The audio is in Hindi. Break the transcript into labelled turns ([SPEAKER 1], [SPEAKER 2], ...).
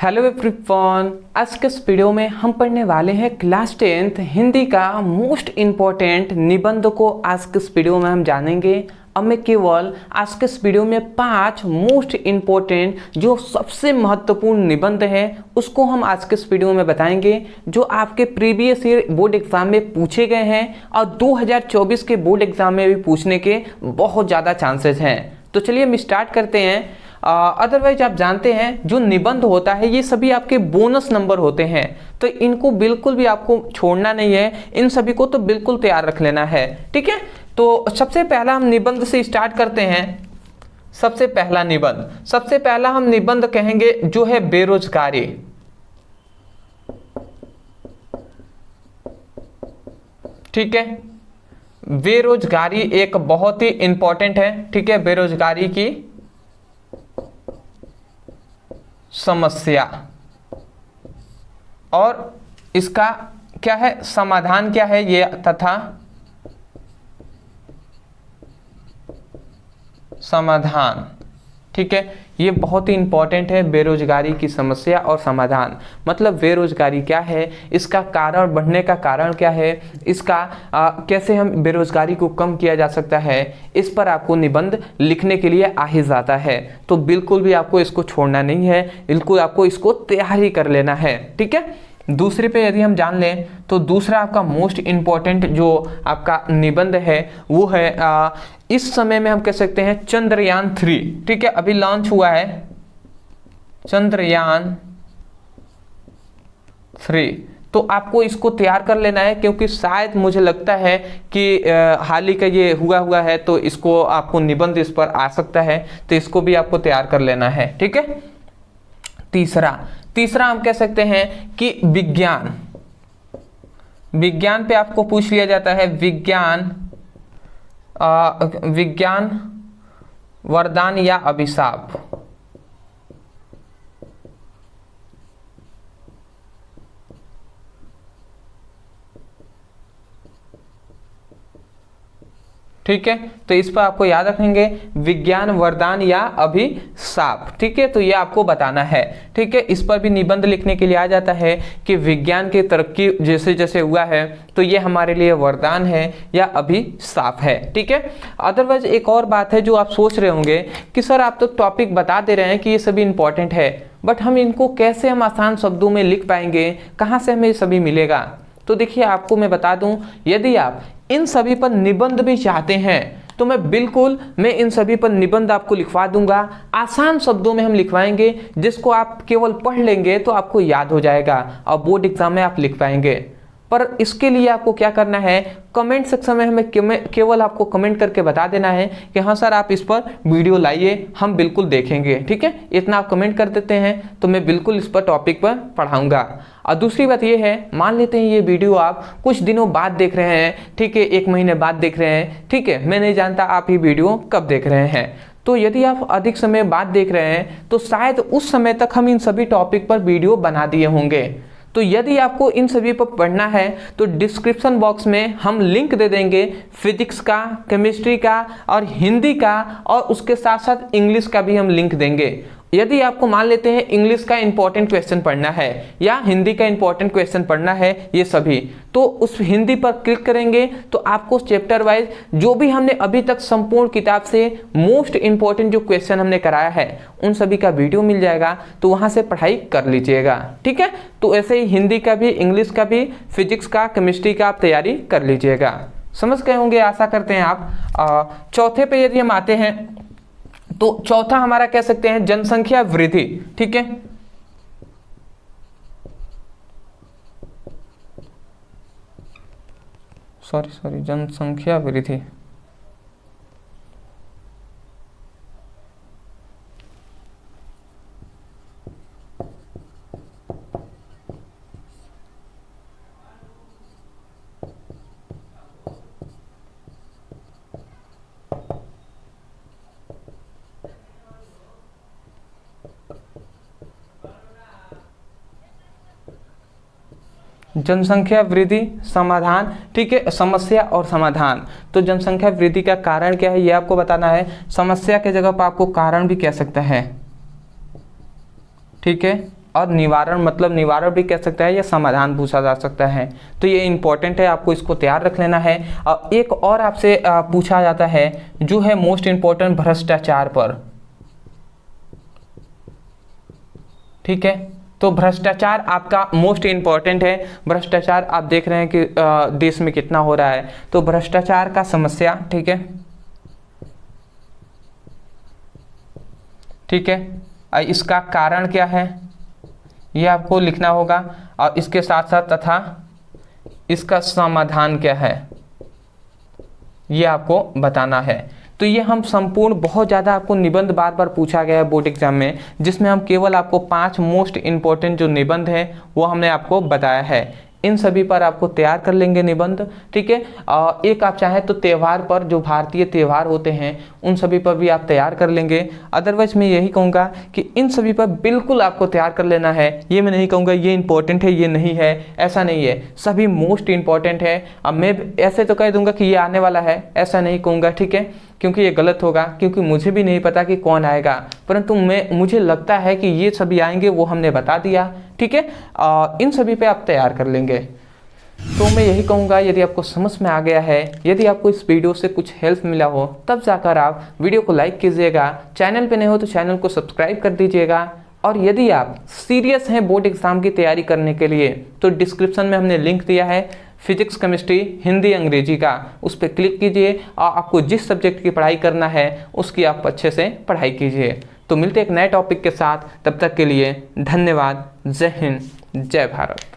[SPEAKER 1] हेलो एवरीवन, आज के इस वीडियो में हम पढ़ने वाले हैं क्लास 10th हिंदी का मोस्ट इम्पॉर्टेंट निबंध को। आज के इस वीडियो में हम जानेंगे। अब मैं केवल आज के इस वीडियो में 5 मोस्ट इम्पॉर्टेंट जो सबसे महत्वपूर्ण निबंध है उसको हम आज के इस वीडियो में बताएंगे, जो आपके प्रीवियस ईयर बोर्ड एग्जाम में पूछे गए हैं और 2024 के बोर्ड एग्जाम में भी पूछने के बहुत ज़्यादा चांसेस हैं। तो चलिए हम स्टार्ट करते हैं। अदरवाइज आप जानते हैं जो निबंध होता है ये सभी आपके बोनस नंबर होते हैं, तो इनको बिल्कुल भी आपको छोड़ना नहीं है, इन सभी को तो बिल्कुल तैयार रख लेना है। ठीक है, तो सबसे पहला हम निबंध से स्टार्ट करते हैं। सबसे पहला हम निबंध कहेंगे जो है बेरोजगारी। ठीक है, बेरोजगारी एक बहुत ही इंपॉर्टेंट है। ठीक है, बेरोजगारी की समस्या और इसका क्या है, समाधान क्या है ये, तथा समाधान। ठीक है, ये बहुत ही इंपॉर्टेंट है। बेरोजगारी की समस्या और समाधान, मतलब बेरोजगारी क्या है, इसका कारण, बढ़ने का कारण क्या है, इसका कैसे हम बेरोजगारी को कम किया जा सकता है, इस पर आपको निबंध लिखने के लिए आ ही जाता है। तो बिल्कुल भी आपको इसको छोड़ना नहीं है, बिल्कुल आपको इसको तैयारी कर लेना है। ठीक है, दूसरे पे यदि हम जान लें तो दूसरा आपका मोस्ट इम्पॉर्टेंट जो आपका निबंध है वो है इस समय में हम कह सकते हैं चंद्रयान 3। ठीक है, अभी लॉन्च हुआ है चंद्रयान 3, तो आपको इसको तैयार कर लेना है, क्योंकि शायद मुझे लगता है कि हाल ही का ये हुआ है, तो इसको आपको निबंध इस पर आ सकता है, तो इसको भी आपको तैयार कर लेना है। ठीक है, तीसरा हम कह सकते हैं कि विज्ञान पे आपको पूछ लिया जाता है। विज्ञान वरदान या अभिशाप। ठीक है, तो इस पर आपको याद रखेंगे विज्ञान वरदान या अभिशाप। ठीक है, तो ये आपको बताना है। ठीक है, इस पर भी निबंध लिखने के लिए आ जाता है कि विज्ञान की तरक्की जैसे जैसे हुआ है तो ये हमारे लिए वरदान है या अभिशाप है। ठीक है, अदरवाइज एक और बात है जो आप सोच रहे होंगे कि सर आप तो टॉपिक बता दे रहे हैं कि ये सभी इंपॉर्टेंट है, बट हम इनको कैसे हम आसान शब्दों में लिख पाएंगे, कहाँ से हमें ये सभी मिलेगा। तो देखिए, आपको मैं बता दूं, यदि आप इन सभी पर निबंध भी चाहते हैं तो मैं इन सभी पर निबंध आपको लिखवा दूंगा। आसान शब्दों में हम लिखवाएंगे, जिसको आप केवल पढ़ लेंगे तो आपको याद हो जाएगा और बोर्ड एग्जाम में आप लिख पाएंगे। पर इसके लिए आपको क्या करना है, कमेंट सेक्शन में हमें केवल आपको कमेंट करके बता देना है कि हाँ सर आप इस पर वीडियो लाइए, हम बिल्कुल देखेंगे। ठीक है, इतना आप कमेंट कर देते हैं तो मैं बिल्कुल इस पर टॉपिक पर पढ़ाऊंगा। और दूसरी बात ये है, मान लेते हैं ये वीडियो आप कुछ दिनों बाद देख रहे हैं, ठीक है, 1 महीने बाद देख रहे हैं, ठीक है, मैं नहीं जानता आप ये वीडियो कब देख रहे हैं। तो यदि आप अधिक समय बाद देख रहे हैं तो शायद उस समय तक हम इन सभी टॉपिक पर वीडियो बना दिए होंगे। तो यदि आपको इन सभी पर पढ़ना है तो डिस्क्रिप्शन बॉक्स में हम लिंक दे देंगे, फिजिक्स का, केमिस्ट्री का और हिंदी का, और उसके साथ साथ इंग्लिश का भी हम लिंक देंगे। यदि आपको मान लेते हैं इंग्लिश का इंपॉर्टेंट क्वेश्चन पढ़ना है या हिंदी का इंपॉर्टेंट क्वेश्चन पढ़ना है, ये सभी, तो उस हिंदी पर क्लिक करेंगे तो आपको चैप्टर वाइज जो भी हमने अभी तक संपूर्ण किताब से मोस्ट इंपॉर्टेंट जो क्वेश्चन हमने कराया है उन सभी का वीडियो मिल जाएगा, तो वहां से पढ़ाई कर लीजिएगा। ठीक है, तो ऐसे ही हिंदी का भी, इंग्लिश का भी, फिजिक्स का, केमिस्ट्री का आप तैयारी कर लीजिएगा। समझ गए होंगे, आशा करते हैं आप। चौथे पे यदि हम आते हैं तो चौथा हमारा कह सकते हैं जनसंख्या वृद्धि। ठीक है, जनसंख्या वृद्धि। जनसंख्या वृद्धि समाधान। ठीक है, समस्या और समाधान। तो जनसंख्या वृद्धि का कारण क्या है ये आपको बताना है। समस्या के जगह पर आपको कारण भी कह सकता है। ठीक है, और निवारण मतलब निवारण भी कह सकता है या समाधान पूछा जा सकता है। तो ये इंपॉर्टेंट है, आपको इसको तैयार रख लेना है। एक और आपसे पूछा जाता है जो है मोस्ट इंपॉर्टेंट भ्रष्टाचार पर, ठीक है। तो भ्रष्टाचार आपका मोस्ट इंपॉर्टेंट है। भ्रष्टाचार आप देख रहे हैं कि देश में कितना हो रहा है, तो भ्रष्टाचार का समस्या, ठीक है, ठीक है। इसका कारण क्या है ये आपको लिखना होगा, और इसके साथ साथ तथा इसका समाधान क्या है ये आपको बताना है। तो ये हम संपूर्ण बहुत ज़्यादा आपको निबंध बार बार पूछा गया है बोर्ड एग्जाम में, जिसमें हम केवल आपको 5 मोस्ट इंपॉर्टेंट जो निबंध है वो हमने आपको बताया है। इन सभी पर आपको तैयार कर लेंगे निबंध, ठीक है। एक आप चाहें तो त्यौहार पर, जो भारतीय त्यौहार होते हैं उन सभी पर भी आप तैयार कर लेंगे। अदरवाइज मैं यही कहूँगा कि इन सभी पर बिल्कुल आपको तैयार कर लेना है। ये मैं नहीं कहूँगा ये इंपॉर्टेंट है ये नहीं है, ऐसा नहीं है, सभी मोस्ट इंपॉर्टेंट है। अब मैं ऐसे तो कह दूंगा कि ये आने वाला है, ऐसा नहीं कहूँगा, ठीक है, क्योंकि ये गलत होगा, क्योंकि मुझे भी नहीं पता कि कौन आएगा, परंतु मुझे लगता है कि ये सभी आएंगे, वो हमने बता दिया, ठीक है। इन सभी पे आप तैयार कर लेंगे। तो मैं यही कहूँगा, यदि आपको समझ में आ गया है, यदि आपको इस वीडियो से कुछ हेल्प मिला हो, तब जाकर आप वीडियो को लाइक कीजिएगा। चैनल पे नए हो तो चैनल को सब्सक्राइब कर दीजिएगा। और यदि आप सीरियस हैं बोर्ड एग्जाम की तैयारी करने के लिए, तो डिस्क्रिप्शन में हमने लिंक दिया है फिजिक्स, केमिस्ट्री, हिंदी, अंग्रेजी का, उस पर क्लिक कीजिए और आपको जिस सब्जेक्ट की पढ़ाई करना है उसकी आप अच्छे से पढ़ाई कीजिए। तो मिलते एक नए टॉपिक के साथ, तब तक के लिए धन्यवाद। जय हिंद, जय भारत।